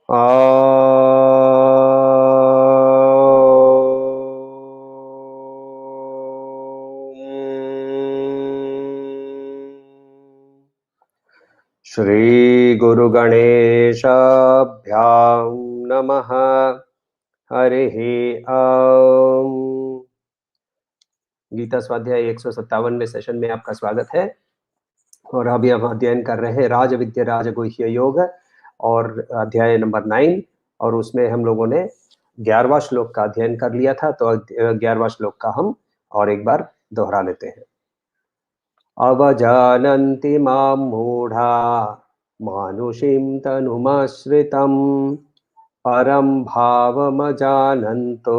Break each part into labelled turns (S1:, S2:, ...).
S1: श्री गुरु गणेशाभ्यां नमः। हरिः ॐ। गीता स्वाध्याय 157वें सेशन में आपका स्वागत है। और अभी हम अध्ययन कर रहे हैं राज विद्या राजगुह्य योग और अध्याय नंबर 9, और उसमें हम लोगों ने 11वां श्लोक का अध्ययन कर लिया था। तो 11वां श्लोक का हम और एक बार दोहरा लेते हैं। अवजानन्ति मां मूढ़ा मानुषीं तनुमाश्रितं परं भावमजानन्तो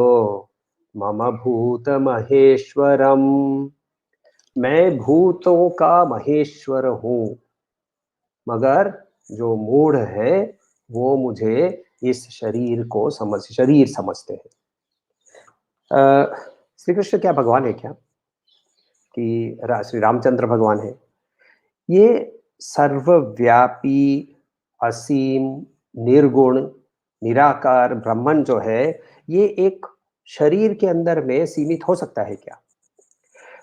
S1: मम भूतमहेश्वरम्। मैं भूतों का महेश्वर हूँ, मगर जो मूढ़ है वो मुझे इस शरीर समझते हैं। श्री कृष्ण क्या भगवान है क्या कि श्री रामचंद्र भगवान है? ये सर्वव्यापी, असीम, निर्गुण, निराकार ब्रह्मन जो है, ये एक शरीर के अंदर में सीमित हो सकता है क्या?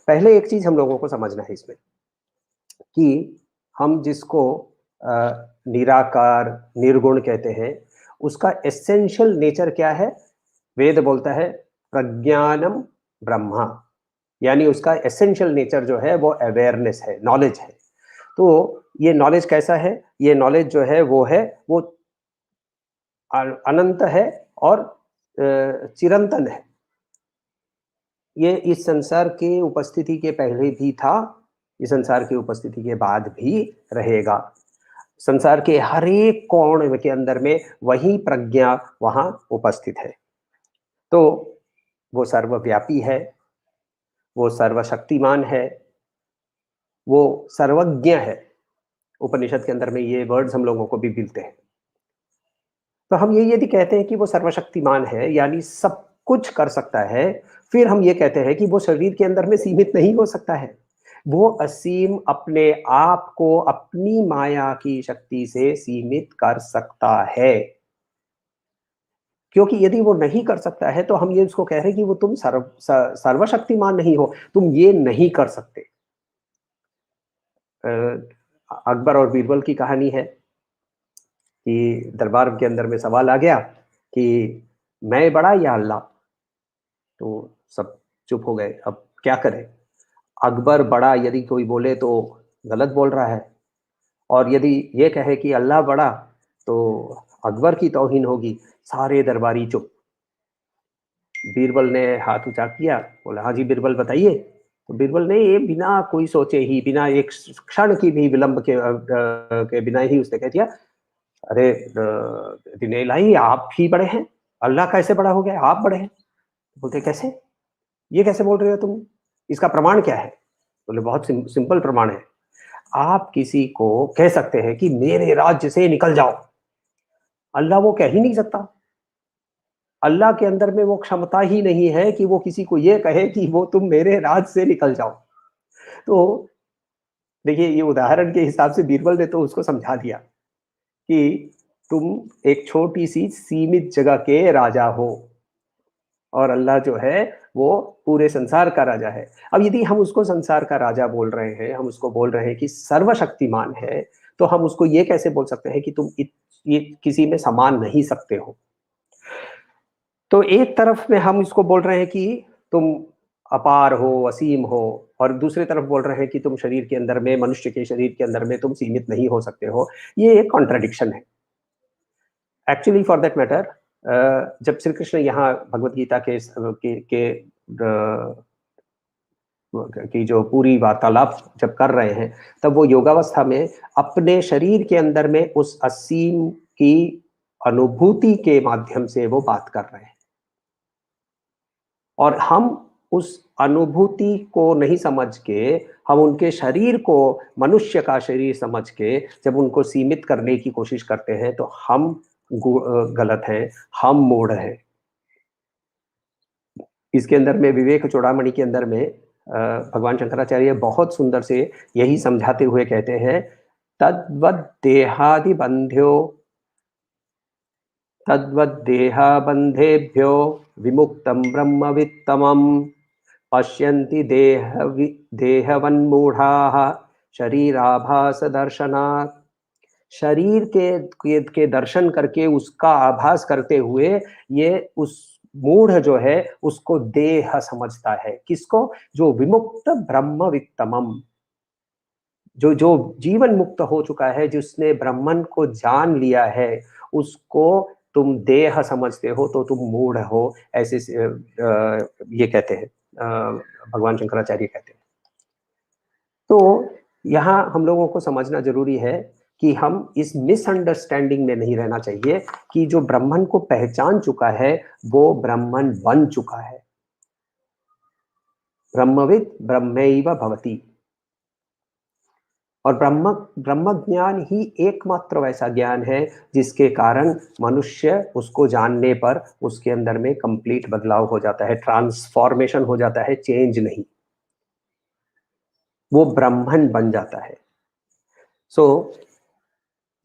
S1: पहले एक चीज हम लोगों को समझना है इसमें कि हम जिसको निराकार, निर्गुण कहते हैं, उसका एसेंशियल नेचर क्या है? वेद बोलता है प्रज्ञानम ब्रह्मा, यानी उसका एसेंशियल नेचर जो है वो अवेयरनेस है, नॉलेज है। तो ये नॉलेज कैसा है? ये नॉलेज जो है वो अनंत है और चिरंतन है। ये इस संसार के उपस्थिति के पहले भी था, इस संसार की उपस्थिति के बाद भी रहेगा। संसार के हर एक कोण के अंदर में वही प्रज्ञा वहां उपस्थित है। तो वो सर्वव्यापी है, वो सर्वशक्तिमान है, वो सर्वज्ञ है। उपनिषद के अंदर में ये वर्ड्स हम लोगों को भी मिलते हैं। तो हम ये यदि कहते हैं कि वो सर्वशक्तिमान है, यानी सब कुछ कर सकता है, फिर हम ये कहते हैं कि वो शरीर के अंदर में सीमित नहीं हो सकता है। वो असीम अपने आप को अपनी माया की शक्ति से सीमित कर सकता है। क्योंकि यदि वो नहीं कर सकता है तो हम ये उसको कह रहे हैं कि वो तुम सर्वशक्तिमान नहीं हो, तुम ये नहीं कर सकते। अकबर और बीरबल की कहानी है कि दरबार के अंदर में सवाल आ गया कि मैं बड़ा या अल्लाह? तो सब चुप हो गए, अब क्या करें? अकबर बड़ा यदि कोई बोले तो गलत बोल रहा है, और यदि ये कहे कि अल्लाह बड़ा तो अकबर की तौहीन होगी। सारे दरबारी चुप। बीरबल ने हाथ ऊंचा किया, बोला हाँ जी बीरबल बताइए। तो बीरबल ने ये बिना कोई सोचे ही, बिना एक क्षण की भी विलंब के बिना ही उसने कह दिया, अरे दिने इलाही आप ही बड़े हैं, अल्लाह कैसे बड़ा हो गया? आप बड़े हैं। बोलते कैसे? ये कैसे बोल रहे हो तुम? इसका प्रमाण क्या है? बोले बहुत सिंपल प्रमाण है। आप किसी को कह सकते हैं कि मेरे राज्य से निकल जाओ, अल्लाह वो कह ही नहीं सकता। अल्लाह के अंदर में वो क्षमता ही नहीं है कि वो किसी को ये कहे कि वो तुम मेरे राज से निकल जाओ। तो देखिए, ये उदाहरण के हिसाब से बीरबल ने तो उसको समझा दिया कि तुम एक छोटी सी सीमित जगह के राजा हो, और अल्लाह जो है वो पूरे संसार का राजा है। अब यदि हम उसको संसार का राजा बोल रहे हैं, हम उसको बोल रहे हैं कि सर्वशक्तिमान है, तो हम उसको ये कैसे बोल सकते हैं कि तुम ये किसी में समान नहीं सकते हो? तो एक तरफ में हम इसको बोल रहे हैं कि तुम अपार हो, असीम हो, और दूसरी तरफ बोल रहे हैं कि तुम शरीर के अंदर में, मनुष्य के शरीर के अंदर में तुम सीमित नहीं हो सकते हो। ये एक कॉन्ट्रडिक्शन है। एक्चुअली फॉर दैट मैटर, जब श्री कृष्ण यहाँ भगवत गीता की जो पूरी वार्तालाप जब कर रहे हैं, तब वो योगावस्था में अपने शरीर के अंदर में उस असीम की अनुभूति के माध्यम से वो बात कर रहे हैं। और हम उस अनुभूति को नहीं समझ के, हम उनके शरीर को मनुष्य का शरीर समझ के जब उनको सीमित करने की कोशिश करते हैं, तो हम गलत हैं, हम मूढ़ हैं। इसके अंदर में विवेक चूड़ामणि के अंदर में भगवान शंकराचार्य बहुत सुंदर से यही समझाते हुए कहते हैं, तद्वद देहादि बंध्यो तद्वद्देहबन्धेभ्यो विमुक्तं ब्रह्मवित्तमं पश्यन्ति देहवन्मूढ़ाः शरीराभासदर्शनात्। शरीर के दर्शन करके उसका आभास करते हुए ये उस मूढ़ जो है उसको देह समझता है। किसको? जो विमुक्त ब्रह्मवित्तमम, जो जो जीवन मुक्त हो चुका है, जिसने ब्रह्मन को जान लिया है, उसको तुम देह समझते हो तो तुम मूढ़ हो, ऐसे ये कहते हैं, भगवान शंकराचार्य कहते हैं। तो यहाँ हम लोगों को समझना जरूरी है कि हम इस मिसअंडरस्टैंडिंग में नहीं रहना चाहिए कि जो ब्राह्मण को पहचान चुका है वो ब्राह्मण बन चुका है। ब्रह्मविद ब्रह्मैव भवति। और ब्रह्म ब्रह्म ज्ञान ही एकमात्र वैसा ज्ञान है जिसके कारण मनुष्य उसको जानने पर उसके अंदर में कंप्लीट बदलाव हो जाता है, ट्रांसफॉर्मेशन हो जाता है, चेंज नहीं, वो ब्राह्मण बन जाता है। सो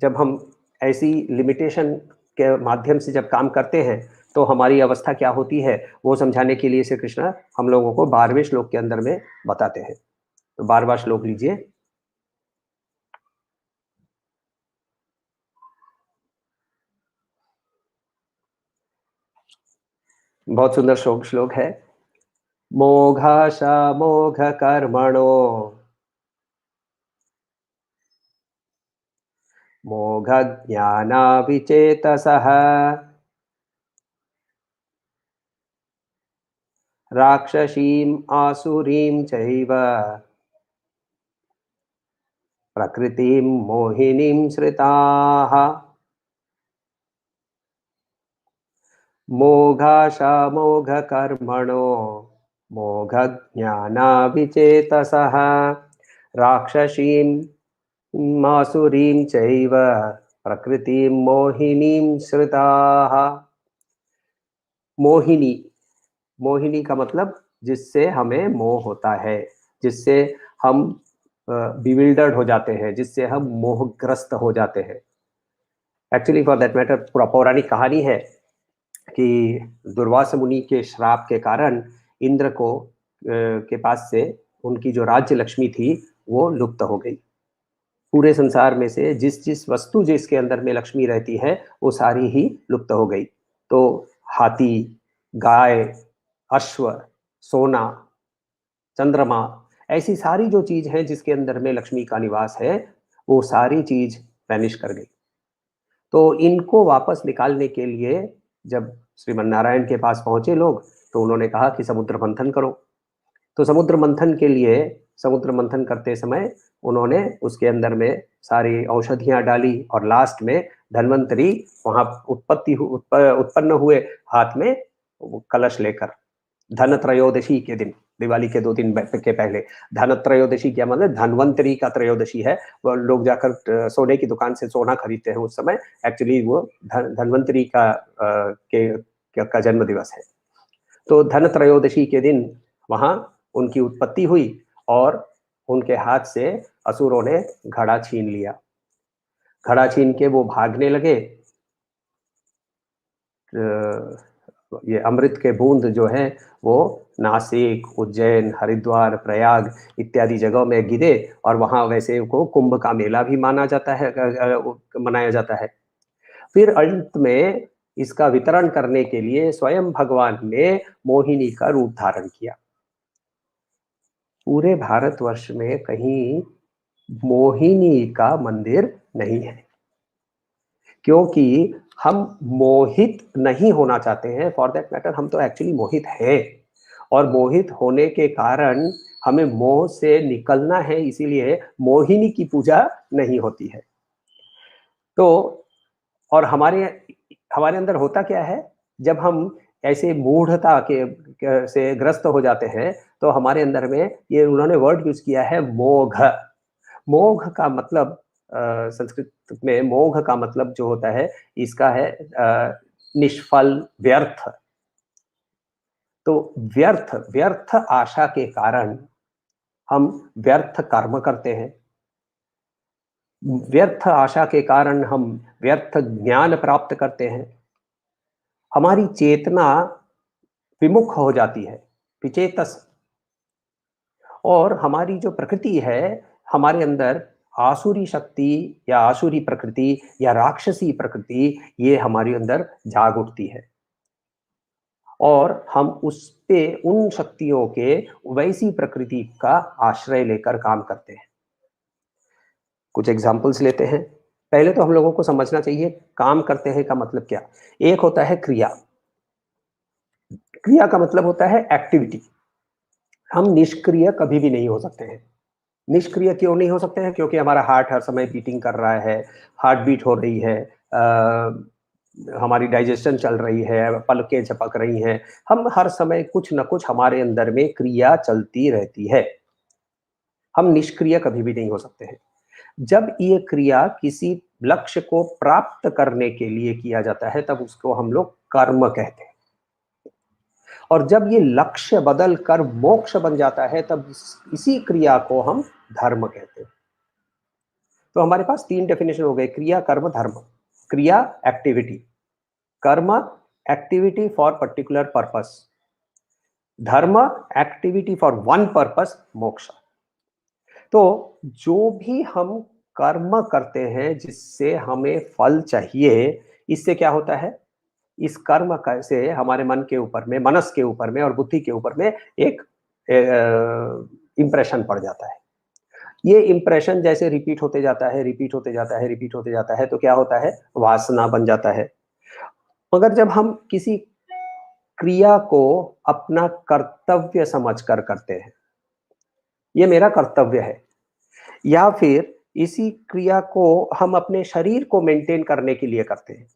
S1: जब हम ऐसी लिमिटेशन के माध्यम से जब काम करते हैं तो हमारी अवस्था क्या होती है वो समझाने के लिए श्री कृष्ण हम लोगों को 12वें श्लोक के अंदर में बताते हैं। तो 12वां श्लोक लीजिए। बहुत सुंदर श्लोक है। मोघाशा मोघ कर्मणो मोघ ज्ञाना विचेतसः राक्षसीम आसुरीम चैव प्रकृतिम मोहिनीम श्रिताः। मोघाशा मोघ कर्मणो मोघ ज्ञाना विचेतसः राक्षसीम मासुरीं चैव प्रकृतिं मोहिनीं श्रिताः। मोहिनी, मोहिनी का मतलब जिससे हमें मोह होता है, जिससे हम बिविल्डर्ड हो जाते हैं, जिससे हम मोहग्रस्त हो जाते हैं। एक्चुअली फॉर दैट मैटर पूरा पौराणिक कहानी है कि दुर्वासा मुनि के श्राप के कारण इंद्र को के पास से उनकी जो राज्य लक्ष्मी थी वो लुप्त हो गई। पूरे संसार में से जिस जिस वस्तु जिसके अंदर में लक्ष्मी रहती है वो सारी ही लुप्त हो गई। तो हाथी, गाय, अश्व, सोना, चंद्रमा, ऐसी सारी जो चीज है जिसके अंदर में लक्ष्मी का निवास है वो सारी चीज वैनिश कर गई। तो इनको वापस निकालने के लिए जब श्रीमन नारायण के पास पहुंचे लोग तो उन्होंने कहा कि समुद्र मंथन करो। तो समुद्र मंथन के लिए समुद्र मंथन करते समय उन्होंने उसके अंदर में सारी औषधियां डाली और लास्ट में धन्वंतरी वहां उत्पन्न हुए हाथ में कलश लेकर। धन त्रयोदशी के दिन, दिवाली के 2 दिन के पहले, धन त्रयोदशी क्या मतलब धन्वंतरी का त्रयोदशी है। वो लोग जाकर सोने की दुकान से सोना खरीदते हैं उस समय, एक्चुअली वो धन्वंतरी का जन्म दिवस है। तो धन त्रयोदशी के दिन वहां उनकी उत्पत्ति हुई और उनके हाथ से असुरों ने घड़ा छीन लिया। घड़ा छीन के वो भागने लगे। ये अमृत के बूंद जो है वो नासिक, उज्जैन, हरिद्वार, प्रयाग इत्यादि जगहों में गिरे और वहां वैसे को कुंभ का मेला भी माना जाता है, मनाया जाता है। फिर अंत में इसका वितरण करने के लिए स्वयं भगवान ने मोहिनी का रूप धारण किया। पूरे भारतवर्ष में कहीं मोहिनी का मंदिर नहीं है, क्योंकि हम मोहित नहीं होना चाहते हैं। फॉर दैट मैटर हम तो एक्चुअली मोहित है और मोहित होने के कारण हमें मोह से निकलना है, इसीलिए मोहिनी की पूजा नहीं होती है। तो और हमारे हमारे अंदर होता क्या है, जब हम ऐसे मूढ़ता से ग्रस्त हो जाते हैं तो हमारे अंदर में ये उन्होंने वर्ड यूज किया है मोघ। मोघ का मतलब संस्कृत में मोघ का मतलब जो होता है इसका है निष्फल, व्यर्थ। तो व्यर्थ व्यर्थ आशा के कारण हम व्यर्थ कर्म करते हैं। व्यर्थ आशा के कारण हम व्यर्थ ज्ञान प्राप्त करते हैं। हमारी चेतना विमुख हो जाती है, विचेतस। और हमारी जो प्रकृति है, हमारे अंदर आसुरी शक्ति या आसुरी प्रकृति या राक्षसी प्रकृति, ये हमारे अंदर जाग उठती है और हम उस पे उन शक्तियों के वैसी प्रकृति का आश्रय लेकर काम करते हैं। कुछ एग्जाम्पल्स लेते हैं। पहले तो हम लोगों को समझना चाहिए काम करते हैं का मतलब क्या। एक होता है क्रिया। क्रिया का मतलब होता है एक्टिविटी। हम निष्क्रिय कभी भी नहीं हो सकते हैं। निष्क्रिय क्यों नहीं हो सकते हैं? क्योंकि हमारा हार्ट हर समय बीटिंग कर रहा है, हार्ट बीट हो रही है, हमारी डाइजेशन चल रही है, पलकें झपक रही हैं। हम हर समय कुछ न कुछ हमारे अंदर में क्रिया चलती रहती है। हम निष्क्रिय कभी भी नहीं हो सकते हैं। जब ये क्रिया किसी लक्ष्य को प्राप्त करने के लिए किया जाता है, तब उसको हम लोग कर्म कहते हैं। और जब ये लक्ष्य बदल कर मोक्ष बन जाता है, तब इसी क्रिया को हम धर्म कहते हैं। तो हमारे पास 3 डेफिनेशन हो गए, क्रिया, कर्म, धर्म। क्रिया एक्टिविटी, कर्म एक्टिविटी फॉर पर्टिकुलर पर्पस, धर्म एक्टिविटी फॉर वन पर्पस, मोक्ष। तो जो भी हम कर्म करते हैं जिससे हमें फल चाहिए, इससे क्या होता है? इस कर्म से हमारे मन के ऊपर में, मनस के ऊपर में और बुद्धि के ऊपर में एक इंप्रेशन पड़ जाता है। ये इंप्रेशन जैसे रिपीट होते जाता है, रिपीट होते जाता है, रिपीट होते जाता है, तो क्या होता है? वासना बन जाता है। मगर जब हम किसी क्रिया को अपना कर्तव्य समझकर करते हैं, ये मेरा कर्तव्य है, या फिर इसी क्रिया को हम अपने शरीर को मेंटेन करने के लिए करते हैं,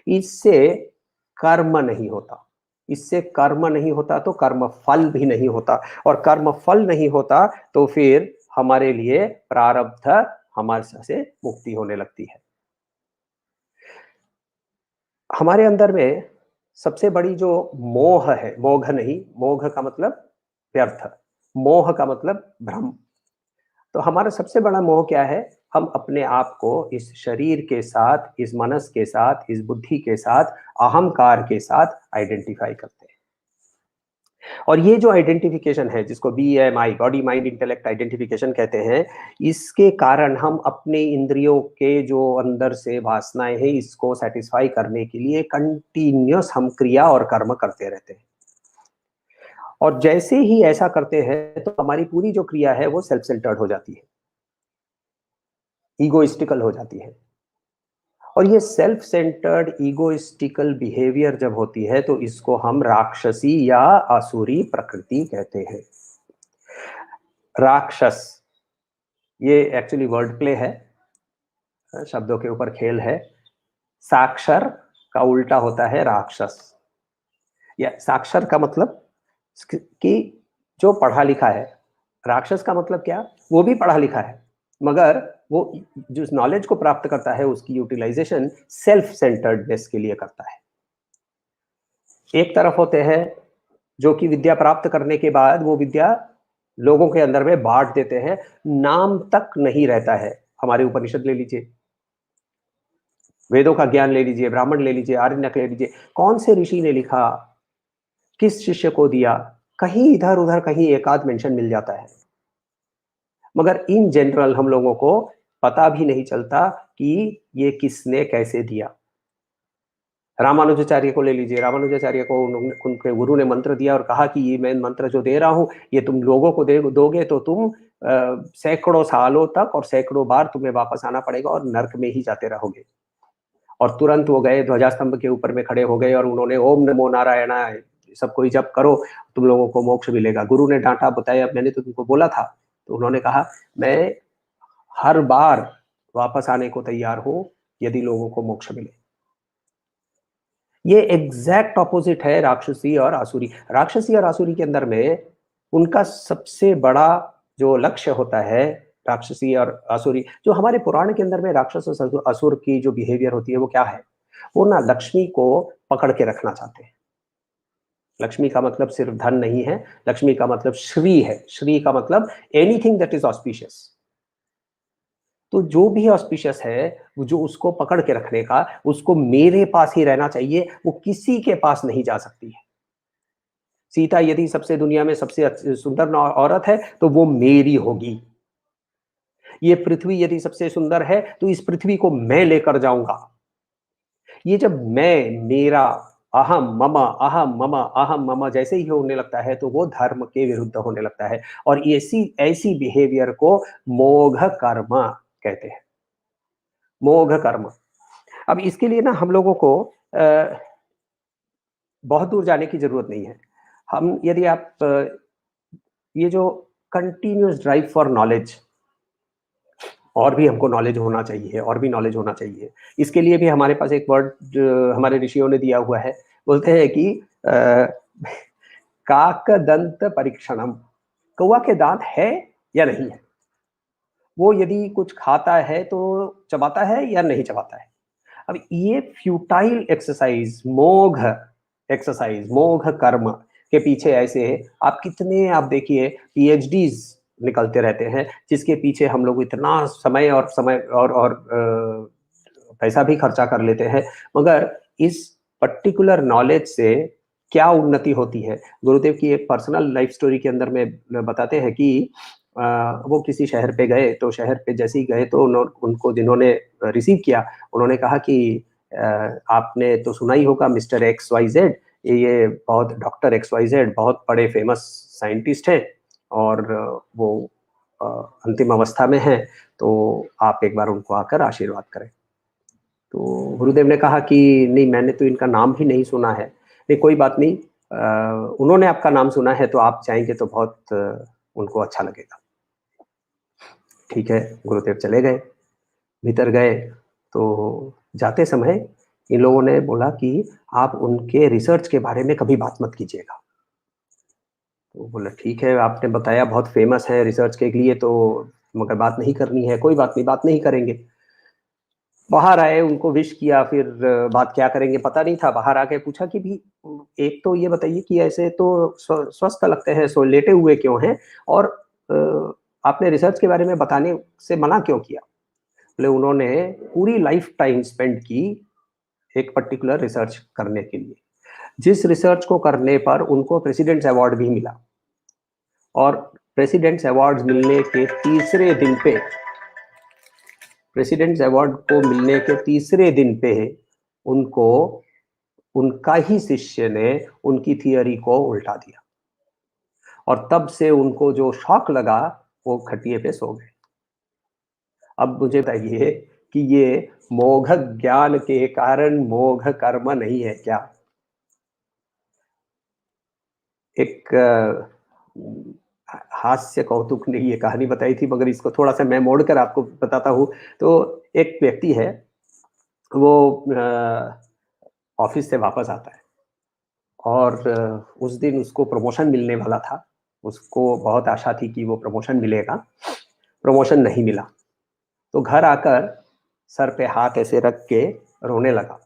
S1: इससे कर्म नहीं होता। इससे कर्म नहीं होता तो कर्म फल भी नहीं होता, और कर्म फल नहीं होता तो फिर हमारे लिए प्रारब्ध, हमारे से मुक्ति होने लगती है। हमारे अंदर में सबसे बड़ी जो मोह है, मोघ नहीं, मोघ का मतलब व्यर्थ, मोह का मतलब भ्रम। तो हमारा सबसे बड़ा मोह क्या है? हम अपने आप को इस शरीर के साथ, इस मनस के साथ, इस बुद्धि के साथ, अहंकार के साथ आइडेंटिफाई करते हैं। और ये जो आइडेंटिफिकेशन है, जिसको BMI, body mind intellect identification कहते हैं, इसके कारण हम अपने इंद्रियों के जो अंदर से वासनाएं हैं, इसको सेटिस्फाई करने के लिए कंटिन्यूअस हम क्रिया और कर्म करते रहते हैं। और जैसे ही ऐसा करते हैं, तो हमारी पूरी जो क्रिया है वो सेल्फ सेंटर्ड हो जाती है, ईगोइस्टिकल हो जाती है। और ये सेल्फ सेंटर्ड ईगोइस्टिकल बिहेवियर जब होती है, तो इसको हम राक्षसी या आसुरी प्रकृति कहते हैं। राक्षस, ये एक्चुअली वर्ड प्ले है, शब्दों के ऊपर खेल है। साक्षर का उल्टा होता है राक्षस। या साक्षर का मतलब कि जो पढ़ा लिखा है, राक्षस का मतलब क्या? वो भी पढ़ा लिखा है, मगर वो जो नॉलेज को प्राप्त करता है, उसकी यूटिलाइजेशन सेल्फ सेंटर्डनेस के लिए करता है। एक तरफ होते हैं जो कि विद्या प्राप्त करने के बाद वो विद्या लोगों के अंदर में बांट देते हैं, नाम तक नहीं रहता है। हमारे उपनिषद ले लीजिए, वेदों का ज्ञान ले लीजिए, ब्राह्मण ले लीजिए, आरण्यक ले लीजिए, कौन से ऋषि ने लिखा, किस शिष्य को दिया, कहीं इधर उधर कहीं एक आध मेंशन मिल जाता है। मगर इन जनरल हम लोगों को पता भी नहीं चलता कि ये किसने कैसे दिया। रामानुजाचार्य को ले लीजिए, रामानुजाचार्य को उनके गुरु ने मंत्र दिया और कहा कि ये मैं मंत्र जो दे रहा हूं, ये तुम लोगों को दोगे तो तुम सैकड़ों सालों तक और सैकड़ों बार तुम्हें वापस आना पड़ेगा और नर्क में ही जाते रहोगे। और तुरंत वो गए, ध्वजास्तंभ के ऊपर में खड़े हो गए और उन्होंने ओम नमो नारायणाय सब कोई जप करो, तुम लोगों को मोक्ष मिलेगा। गुरु ने डांटा, बताया मैंने तो तुमको बोला था। तो उन्होंने कहा मैं हर बार वापस आने को तैयार हूं यदि लोगों को मोक्ष मिले। ये एग्जैक्ट ऑपोजिट है राक्षसी और आसुरी। राक्षसी और आसुरी के अंदर में उनका सबसे बड़ा जो लक्ष्य होता है, राक्षसी और आसुरी, जो हमारे पुराण के अंदर में राक्षस और असुर की जो बिहेवियर होती है वो क्या है? वो ना लक्ष्मी को पकड़ के रखना चाहते हैं। लक्ष्मी का मतलब सिर्फ धन नहीं है, लक्ष्मी का मतलब श्री है। श्री का मतलब एनीथिंग दैट इज ऑस्पिशियस। तो जो भी ऑस्पिशियस है वो जो उसको पकड़ के रखने का, उसको मेरे पास ही रहना चाहिए, वो किसी के पास नहीं जा सकती है। सीता यदि सबसे दुनिया में सबसे सुंदर औरत है, तो वो मेरी होगी। ये पृथ्वी यदि सबसे सुंदर है, तो इस पृथ्वी को मैं लेकर जाऊँगा। ये जब मैं, मेरा, अहम मम, अहम मम जैसे ही होने लगता है, तो वो धर्म के विरुद्ध होने लगता है और ऐसी ऐसी बिहेवियर को मोघ कर्म कहते हैं। मोघ कर्म। अब इसके लिए ना हम लोगों को बहुत दूर जाने की ज़रूरत नहीं है। हम यदि आप ये जो कंटीन्यूअस ड्राइव फॉर नॉलेज, और भी हमको नॉलेज होना चाहिए और भी नॉलेज होना चाहिए। इसके लिए भी हमारे पास एक वर्ड हमारे ऋषियों ने दिया हुआ है। बोलते हैं कि काकदंत परीक्षणम, कौवा के दांत है या नहीं है? वो यदि कुछ खाता है तो चबाता है या नहीं चबाता है? अब ये फ्यूटाइल एक्सरसाइज, मोघ कर्म के पीछे ऐसे आप कितने, आप देखिए पीएचडीज निकलते रहते हैं, जिसके पीछे हम लोग इतना समय और पैसा भी खर्चा कर लेते हैं, मगर इस पर्टिकुलर नॉलेज से क्या उन्नति होती है? गुरुदेव की एक पर्सनल लाइफ स्टोरी के अंदर में बताते हैं कि वो किसी शहर पे गए, तो शहर पे जैसे ही गए तो उनको जिन्होंने रिसीव किया, उन्होंने कहा कि आपने तो सुना ही होगा मिस्टर एक्स वाई जेड, ये बहुत डॉक्टर एक्स वाई जेड बहुत बड़े फेमस साइंटिस्ट हैं और वो अंतिम अवस्था में हैं, तो आप एक बार उनको आकर आशीर्वाद करें। तो गुरुदेव ने कहा कि नहीं, मैंने तो इनका नाम भी नहीं सुना है। नहीं, कोई बात नहीं, उन्होंने आपका नाम सुना है तो आप जाएँगे तो बहुत उनको अच्छा लगेगा। ठीक है, गुरुदेव चले गए, भीतर गए, तो जाते समय इन लोगों ने बोला कि आप उनके रिसर्च के बारे में कभी बात मत कीजिएगा। तो बोला ठीक है, आपने बताया बहुत फेमस है रिसर्च के लिए, तो मगर बात नहीं करनी है, कोई बात नहीं, बात नहीं करेंगे। बाहर आए, उनको विश किया, फिर बात क्या करेंगे पता नहीं था। बाहर आके पूछा कि भी एक तो ये बताइए कि ऐसे तो स्वस्थ लगते हैं, सो लेटे हुए क्यों हैं? और आपने रिसर्च के बारे में बताने से मना क्यों किया? बोले उन्होंने पूरी लाइफ टाइम स्पेंड की एक पर्टिकुलर रिसर्च करने के लिए, जिस रिसर्च को करने पर उनको प्रेसिडेंट्स अवार्ड भी मिला और प्रेसिडेंट्स अवार्ड मिलने के तीसरे दिन पे, प्रेसिडेंट्स अवार्ड को मिलने के तीसरे दिन पे उनको, उनका ही शिष्य ने उनकी थियरी को उल्टा दिया और तब से उनको जो शॉक लगा, वो खटिए पे सो गए। अब मुझे बताइए कि ये मोघ ज्ञान के कारण मोघ कर्म नहीं है क्या? एक हास्य कौतुक ने ये कहानी बताई थी, मगर इसको थोड़ा-सा मैं मोड़कर आपको बताता हूँ। तो एक व्यक्ति है, वो ऑफ़िस से वापस आता है और उस दिन उसको प्रमोशन मिलने वाला था। उसको बहुत आशा थी कि वो प्रमोशन मिलेगा, प्रमोशन नहीं मिला। तो घर आकर सर पे हाथ ऐसे रख के रोने लगा।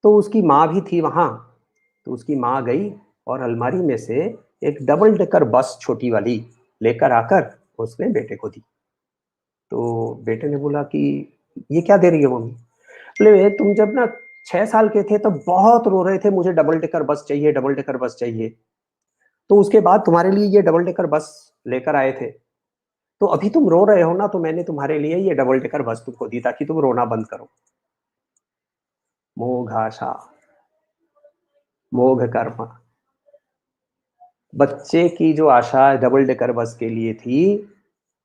S1: तो उसकी माँ भी थी वहाँ, तो उसकी माँ गई और अलमारी में से एक डबल डेकर बस छोटी वाली लेकर आकर उसने बेटे को दी। तो बेटे ने बोला कि ये क्या दे रही है मम्मी? बोले तुम जब ना 6 साल के थे तब बहुत रो रहे थे, मुझे डबल डेकर बस चाहिए, डबल डेकर बस चाहिए। तो उसके बाद तुम्हारे लिए ये डबल डेकर बस लेकर आए थे। तो अभी तुम रो रहे हो ना, तो मैंने तुम्हारे लिए ये डबल डेकर बस तुमको दी ताकि तुम रोना बंद करो। मोघाशा, मोघ कर्म। बच्चे की जो आशा डबल डेकर बस के लिए थी,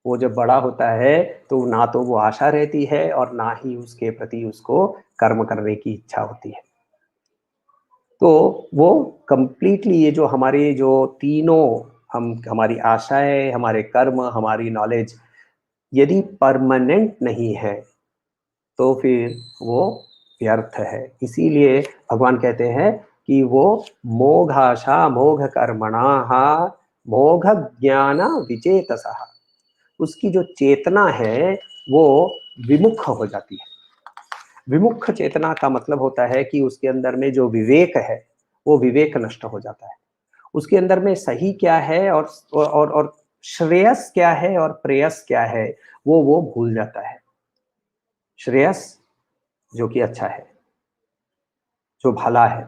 S1: वो जब बड़ा होता है तो ना तो वो आशा रहती है और ना ही उसके प्रति उसको कर्म करने की इच्छा होती है। तो वो कंप्लीटली ये जो हमारे जो तीनों, हम, हमारी आशाएं, हमारे कर्म, हमारी नॉलेज यदि परमानेंट नहीं है, तो फिर वो व्यर्थ है। इसीलिए भगवान कहते हैं कि वो मोघाशा मोघ कर्मणाः मोघ ज्ञान विचेतसः, उसकी जो चेतना है वो विमुख हो जाती है। विमुख चेतना का मतलब होता है कि उसके अंदर में जो विवेक है, वो विवेक नष्ट हो जाता है। उसके अंदर में सही क्या है और श्रेयस क्या है और प्रेयस क्या है, वो भूल जाता है। श्रेयस जो कि अच्छा है, जो भला है,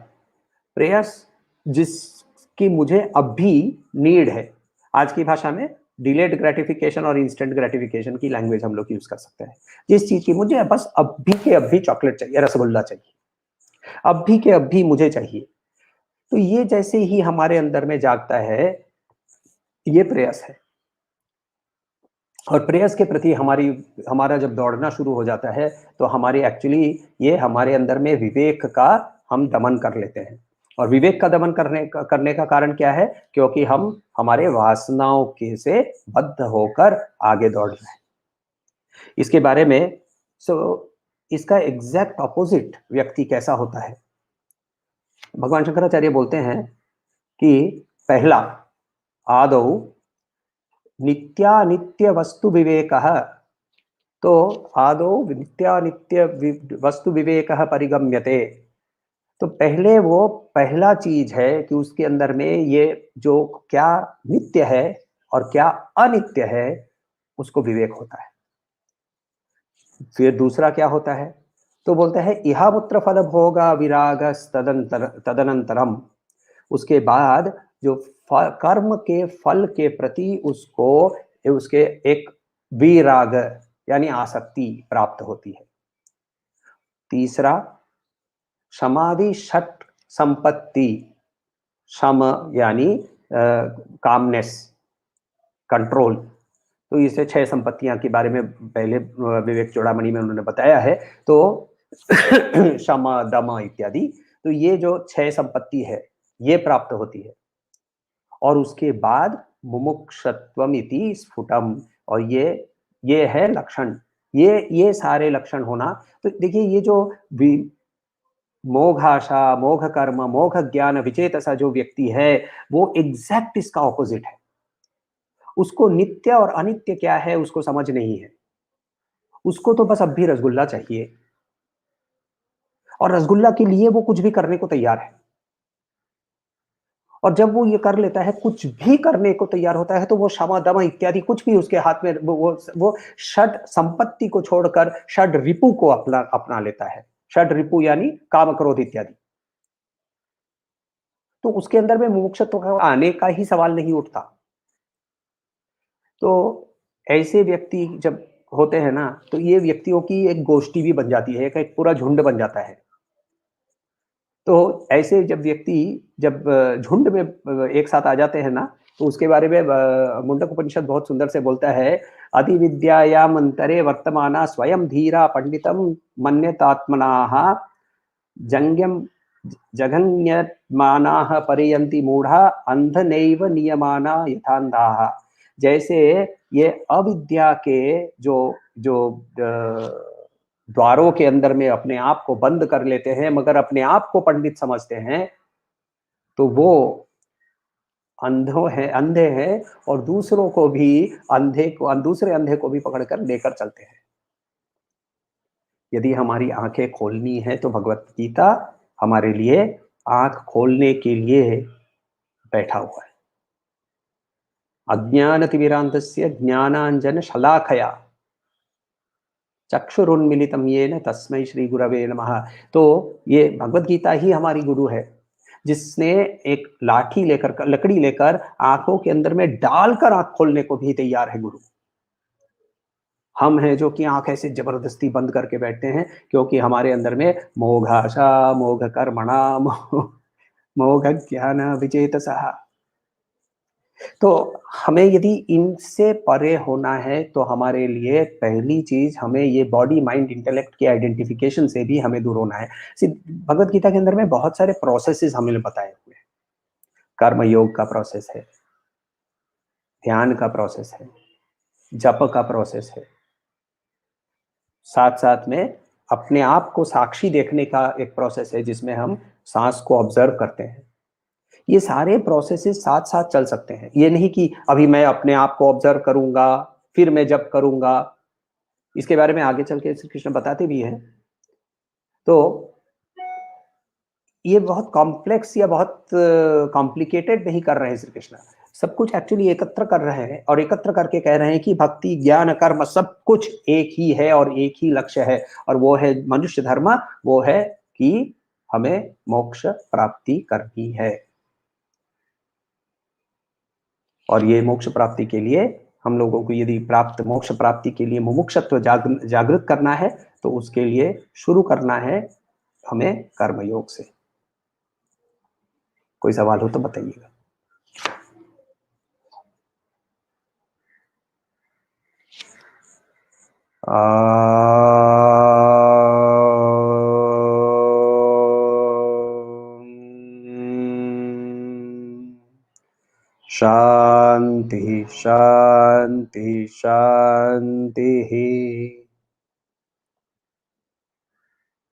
S1: प्रेयस जिसकी मुझे अभी नीड है। आज की भाषा में डिलेड ग्रेटिफिकेशन और इंस्टेंट ग्रेटिफिकेशन की लैंग्वेज हम लोग यूज कर सकते हैं। जिस चीज की मुझे बस अभी के अभी चॉकलेट चाहिए, रसगुल्ला चाहिए, अभी के अभी मुझे चाहिए, तो ये जैसे ही हमारे अंदर में जागता है, ये प्रयास है। और प्रयास के प्रति हमारा जब दौड़ना शुरू हो जाता है, तो हमारी एक्चुअली ये हमारे अंदर में विवेक का हम दमन कर लेते हैं। और विवेक का दमन करने का कारण क्या है? क्योंकि हम हमारे वासनाओं के से बद्ध होकर आगे दौड़ रहे हैं। इसके बारे में इसका एग्जैक्ट ऑपोजिट व्यक्ति कैसा होता है? भगवान शंकराचार्य बोलते हैं कि पहला आदौ नित्यानित्य वस्तु विवेकः, तो आदौ नित्यानित्य वस्तु विवेकः परिगम्यते। तो पहले वो पहला चीज है कि उसके अंदर में ये जो क्या नित्य है और क्या अनित्य है, उसको विवेक होता है। फिर दूसरा क्या होता है? तो बोलता है इहामुत्र फल भोगा विराग तदनंतरम। उसके बाद जो कर्म के फल के प्रति उसको उसके एक विराग यानी आसक्ति प्राप्त होती है। तीसरा समाधि षट संपत्ति, सम यानी कामनेस, कंट्रोल। तो इसे 6 संपत्तियां के बारे में पहले विवेक चूड़ामणि में उन्होंने बताया है। तो शम दम इत्यादि, तो ये जो 6 संपत्ति है ये प्राप्त होती है। और उसके बाद मुमुक्षत्वम इति स्फुटम, और ये है लक्षण, ये सारे लक्षण होना। तो देखिए ये जो मोघाशा, मोघ कर्म, मोघ ज्ञान विचेतसा जो व्यक्ति है, वो एग्जैक्ट इसका ऑपोजिट है। उसको नित्य और अनित्य क्या है उसको समझ नहीं है। उसको तो बस अब भी रसगुल्ला चाहिए, और रसगुल्ला के लिए वो कुछ भी करने को तैयार है। और जब वो ये कर लेता है, कुछ भी करने को तैयार होता है, तो वो क्षमा दमा इत्यादि कुछ भी उसके हाथ में, वो षड संपत्ति को छोड़कर षड रिपु को अपना लेता है। षड रिपु यानी काम क्रोध इत्यादि। तो उसके अंदर में मुमुक्षुत्व आने का ही सवाल नहीं उठता। तो ऐसे व्यक्ति जब होते हैं ना, तो ये व्यक्तियों की एक गोष्ठी भी बन जाती है, एक पूरा झुंड बन जाता है। तो ऐसे जब व्यक्ति जब झुंड में एक साथ आ जाते हैं ना, तो उसके बारे में मुंडक उपनिषद बहुत सुंदर से बोलता है, अति विद्यायाम अंतरे वर्तमाना स्वयं धीरा पंडितम मन्यतात्मनाः जंग्यम जघन्यमानाः परियन्ति मूढ़ा अंधनैव नियमाना यथान्धाः। जैसे ये अविद्या के जो जो द्वारों के अंदर में अपने आप को बंद कर लेते हैं, मगर अपने आप को पंडित समझते हैं, तो वो अंधे हैं और दूसरों को भी दूसरे अंधे को भी पकड़कर लेकर चलते हैं। यदि हमारी आंखें खोलनी है, तो भगवत गीता हमारे लिए आंख खोलने के लिए बैठा हुआ है। अज्ञानतिमिरान्धस्य ज्ञानांजन शलाखया चक्षुरुन्मिलितं येन तस्मै श्री गुरवे नमः। तो ये भगवत गीता ही हमारी गुरु है, जिसने एक लाठी लेकर, लकड़ी लेकर आंखों के अंदर में डालकर आंख खोलने को भी तैयार है गुरु। हम हैं जो कि आंख ऐसे जबरदस्ती बंद करके बैठते हैं, क्योंकि हमारे अंदर में मोघाशा, मोघ कर्मणा, मोघ ज्ञान विचेतसः। तो हमें यदि इनसे परे होना है, तो हमारे लिए पहली चीज, हमें ये बॉडी माइंड इंटेलेक्ट के आइडेंटिफिकेशन से भी हमें दूर होना है। भगवत गीता के अंदर में बहुत सारे प्रोसेसेस हमें बताए हुए हैं। कर्म योग का प्रोसेस है, ध्यान का प्रोसेस है, जप का प्रोसेस है, साथ साथ में अपने आप को साक्षी देखने का एक प्रोसेस है, जिसमें हम सांस को ऑब्जर्व करते हैं। ये सारे प्रोसेसेस साथ साथ चल सकते हैं। ये नहीं कि अभी मैं अपने आप को ऑब्जर्व करूंगा फिर मैं जप करूंगा। इसके बारे में आगे चल के श्री कृष्ण बताते भी हैं। तो ये बहुत कॉम्प्लेक्स या बहुत कॉम्प्लिकेटेड नहीं कर रहे हैं श्री कृष्ण। सब कुछ एक्चुअली एकत्र कर रहे हैं और एकत्र करके कह रहे हैं कि भक्ति, ज्ञान, कर्म सब कुछ एक ही है और एक ही लक्ष्य है और वो है मनुष्य धर्म, वो है कि हमें मोक्ष प्राप्ति करनी है। और ये मोक्ष प्राप्ति के लिए हम लोगों को यदि मोक्ष प्राप्ति के लिए मुमुक्षुत्व जागृत करना है तो उसके लिए शुरू करना है हमें कर्मयोग से। कोई सवाल हो तो बताइएगा। शांति शांति शांति।